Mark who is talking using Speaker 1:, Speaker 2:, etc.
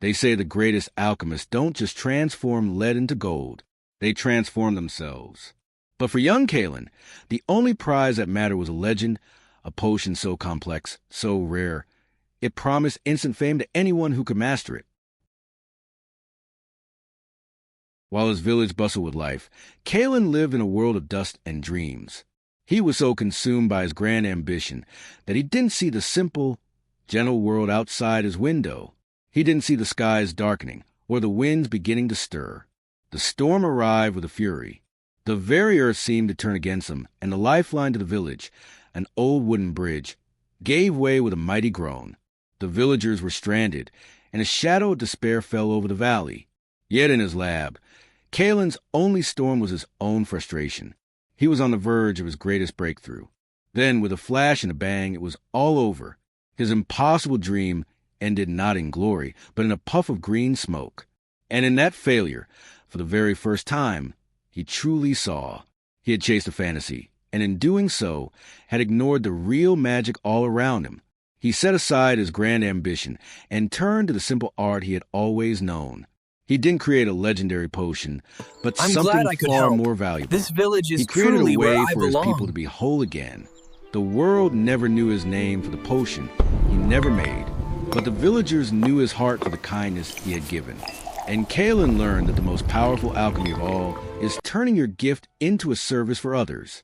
Speaker 1: They say the greatest alchemists don't just transform lead into gold, they transform themselves. But for young Kaelen, the only prize that mattered was a legend, a potion so complex, so rare, it promised instant fame to anyone who could master it. While his village bustled with life, Kaelen lived in a world of dust and dreams. He was so consumed by his grand ambition that he didn't see the simple, gentle world outside his window. He didn't see the skies darkening or the winds beginning to stir. The storm arrived with a fury. The very earth seemed to turn against him, and the lifeline to the village, an old wooden bridge, gave way with a mighty groan. The villagers were stranded, and a shadow of despair fell over the valley. Yet in his lab, Kaelen's only storm was his own frustration. He was on the verge of his greatest breakthrough. Then, with a flash and a bang, it was all over. His impossible dream ended not in glory, but in a puff of green smoke. And in that failure, for the very first time, he truly saw. He had chased a fantasy, and in doing so, had ignored the real magic all around him. He set aside his grand ambition and turned to the simple art he had always known. He didn't create a legendary potion, but something far more valuable.
Speaker 2: This village is
Speaker 1: he created
Speaker 2: truly
Speaker 1: a way
Speaker 2: where I
Speaker 1: for his
Speaker 2: belong.
Speaker 1: people to be whole again. The world never knew his name for the potion he never made, but the villagers knew his heart for the kindness he had given. And Kaelen learned that the most powerful alchemy of all is turning your gift into a service for others.